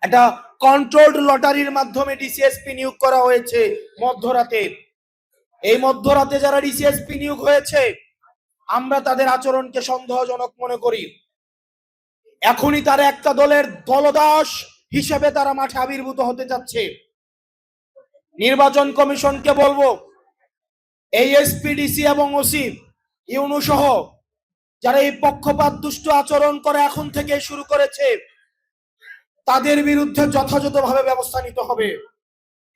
একটা কন্ট্রোলড লটারির মাধ্যমে ডিসিএসপি নিয়োগ করা হয়েছে মধ্যরাতে। এই মধ্যরাতে যারা ডিসিএসপি নিয়োগ হয়েছে, আমরা তাদের আচরণকে সন্দেহজনক মনে করি। এখনই তারা একটা দলের দলদাস হিসেবে তারা মাঠে আবির্ভূত হতে যাচ্ছে। নির্বাচন কমিশনকে বলবো, এই এসপিডিসি এবং ওসি ইউনু সহ যারা এই পক্ষপাত দুষ্ট আচরণ করে এখন থেকে শুরু করেছে, তাদের বিরুদ্ধে যথাযথভাবে ব্যবস্থা নিতে হবে।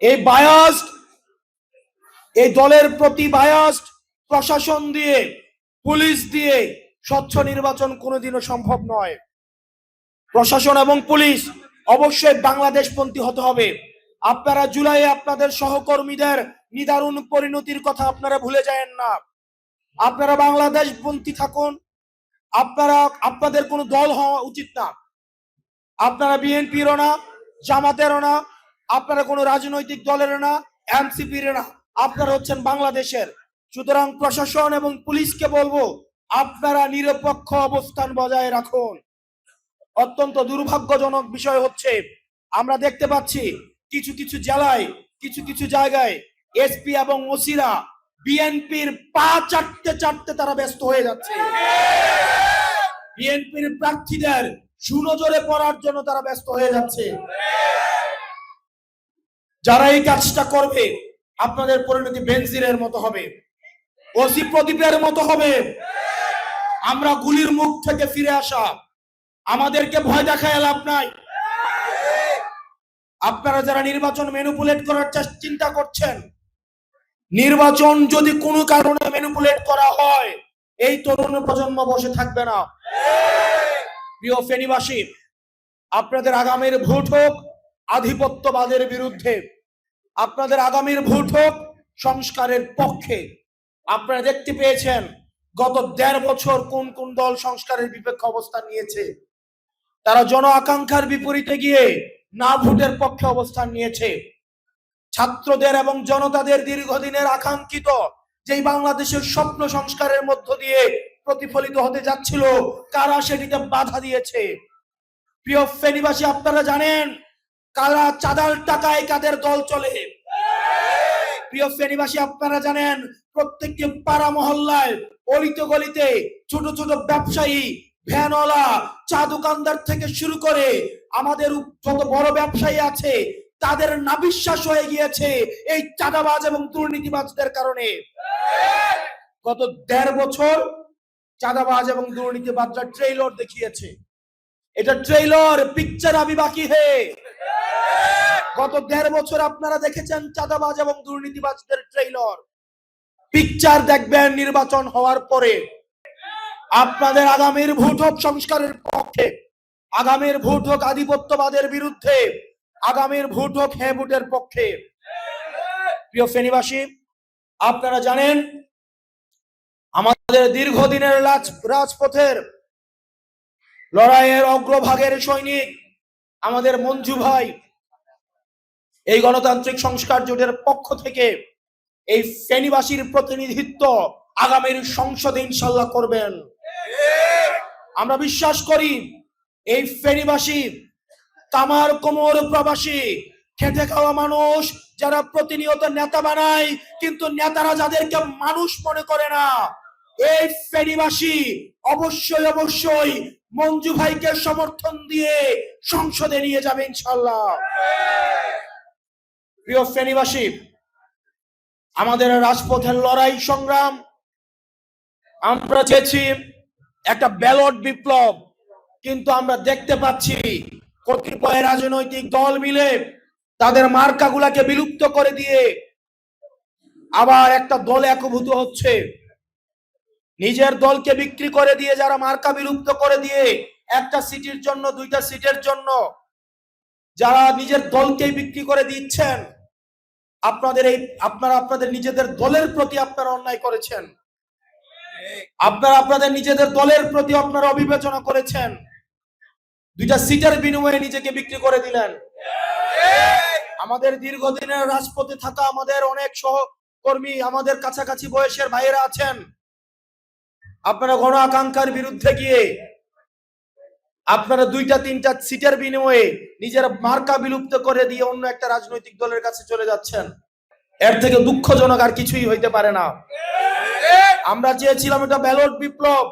এই বায়াসড, এই দলের প্রতি বায়াসড প্রশাসন দিয়ে, পুলিশ দিয়ে স্বচ্ছ নির্বাচন কোনোদিনও সম্ভব নয়। প্রশাসন এবং পুলিশ অবশ্যই বাংলাদেশপন্থী হতে হবে। আপনারা জুলাইয়ে আপনাদের সহকর্মীদের নিদারুণ পরিণতির কথা আপনারা ভুলে যায়েন না। আপনারা বাংলাদেশপন্থী থাকুন। আপনাদের কোনো দল হওয়া উচিত না। আপনারা বিএনপিরও না, জামাতেরও না, আপনারা কোনো রাজনৈতিক দলেরও না, এনসিপির না, আপনারা হচ্ছেন বাংলাদেশের। সুতরাং প্রশাসন এবং পুলিশকে বলবো, আপনারা নিরপেক্ষ অবস্থান বজায় রাখুন। অত্যন্ত দুর্ভাগ্যজনক বিষয় হচ্ছে, আমরা দেখতে পাচ্ছি কিছু কিছু জেলায়, কিছু কিছু জায়গায় এসপি এবং ওসিরা বিএনপির পা চাটতে চাটতে তারা ব্যস্ত হয়ে যাচ্ছে। বিএনপির প্রার্থীদের সুনজরে পড়ার জন্য তারা ব্যস্ত হয়ে যাচ্ছে। যারা এই কাজটা করবে, আপনাদের পরিণতি বেনজিরের মতো হবে, ওসি প্রদীপের মতো হবে। আমরা গুলির মুখ থেকে ফিরে আসা, আমাদেরকে ভয় দেখায় লাভ নাই। আপনারা যারা নির্বাচন ম্যানিপুলেট করার চিন্তা করছেন, নির্বাচন যদি কোনো কারণে ম্যানিপুলেট করা হয়, এই তরুণ প্রজন্ম বসে থাকবে না। প্রিয় ফেনীবাসী, আপনাদের আগামীর ভোট হোক আধিপত্যবাদের বিরুদ্ধে, আপনাদের আগামীর ভোট হোক সংস্কারের পক্ষে। আপনারা দেখতে পেয়েছেন গত ১.৫ বছর কোন কোন দল সংস্কারের বিপক্ষে অবস্থান নিয়েছে। তারা জন আকাঙ্ক্ষার বিপরীতে গিয়ে না ভোটের পক্ষে অবস্থান নিয়েছে। ছাত্রদের এবং জনতাদের দীর্ঘদিনের আকাঙ্ক্ষিত যেই বাংলাদেশের স্বপ্ন সংস্কারের মধ্য দিয়ে প্রতিফলিত হতে যাচ্ছিল, কারা সেটিতে বাধা দিয়েছে। প্রিয় ফেনীবাসী, আপনারা জানেন কারা চাঁদার টাকায় কাদের দল চলে। প্রিয় ফেনীবাসী, আপনারা জানেন প্রত্যেকটি পাড়া মহল্লায়, অলিতে গলিতে ছোট ছোট ব্যবসায়ী, ভ্যানওয়ালা, চা দোকানদার থেকে শুরু করে আমাদের যত বড় ব্যবসায়ী আছে, তাদের নাবিশ্বাস হয়ে গিয়েছে এই চাঁদাবাজ এবং দুর্নীতিবাজদের কারণে। গত ১.৫ বছর চাঁদাবাজ এবং দুর্নীতিবাজরা ট্রেইলর দেখিয়েছে। এটা ট্রেইলর, পিকচার আবি বাকি হে। গত ১.৫ বছর আপনারা দেখেছেন চাঁদাবাজ এবং দুর্নীতিবাজদের ট্রেইলর। পিকচার দেখবেন নির্বাচন হওয়ার পরে। আপনাদের আগামীর ভোট হোক সংস্কারের পক্ষে, আগামীর ভোট হোক আধিপত্যবাদের বিরুদ্ধে, আগামীর ভোট হোক হ্যাঁ ভোটের পক্ষে। প্রিয় ফেনীবাসী, আপনারা জানেন আমাদের দীর্ঘদিনের রাজপথের লড়াইয়ের অগ্রভাগের সৈনিক আমাদের মঞ্জু ভাই এই গণতান্ত্রিক সংস্কার জোটের পক্ষ থেকে এই ফেনীবাসীর প্রতিনিধিত্ব আগামীর সংসদে ইনশাল্লাহ করবেন। আমরা বিশ্বাস করি এই ফেনীবাসী কামার কোমর প্রবাসী খেটে খাওয়া মানুষ, যারা প্রতিনিয়ত নেতা বানায় কিন্তু নেতারা যাদেরকে মানুষ মনে করে না, এই ফেনীবাসী অবশ্যই অবশ্যই মঞ্জু ভাইকে সমর্থন দিয়ে সংসদে নিয়ে যাবে ইনশাল্লাহ। প্রিয় ফেনীবাসী, আমাদের রাজপথের লড়াই সংগ্রাম, আমরা চেয়েছি একটা ব্যালট বিপ্লব, কিন্তু আমরা দেখতে পাচ্ছি কতিপয় রাজনৈতিক দল মিলে তাদের মার্কাগুলাকে বিলুপ্ত করে দিয়ে আবার একটা দলে একীভূত হচ্ছে। নিজের দলকে বিক্রি করে দিয়ে, যারা মার্কা বিলুপ্ত করে দিয়ে একটা সিটের জন্য, 2টা সিটের জন্য যারা নিজের দলকে বিক্রি করে দিচ্ছেন, আপনারা আপনাদের নিজেদের দলের প্রতি আপনারা অন্যায় করেছেন। আপনারা আপনাদের নিজেদের দলের প্রতি আপনারা অবিবেচনা করেছেন। 2টা সিটের বিনিময়ে নিজেকে বিক্রি করে দিলেন। আমাদের দীর্ঘদিনের রাজপথে থাকা আমাদের অনেক সহকর্মী, আমাদের কাছাকাছি বয়সের ভাইয়েরা আছেন, আপনারা গণ আকাঙ্ক্ষার বিরুদ্ধে গিয়ে আপনারা দুইটা তিনটা সিটের বিনিময়ে নিজের মার্কা বিলুপ্ত করে দিয়ে অন্য একটা রাজনৈতিক দলের কাছে চলে যাচ্ছেন। এর থেকে দুঃখজনক আর কিছুই হইতে পারে না। আমরা চেয়েছিলাম এটা ব্যালট বিপ্লব,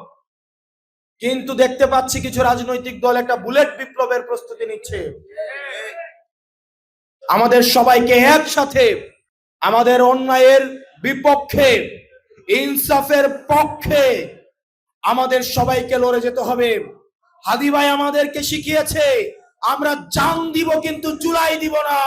কিন্তু দেখতে পাচ্ছি কিছু রাজনৈতিক দল একটা বুলেট বিপ্লবের প্রস্তুতি নিচ্ছে। আমাদের সবাইকে একসাথে আমাদের অন্যায়ের বিপক্ষে, ইনসাফের পক্ষে আমাদের সবাইকে লড়ে যেতে হবে। হাদি ভাই আমাদেরকে শিখিয়েছে আমরা জান দিব কিন্তু জুলাই দিব না।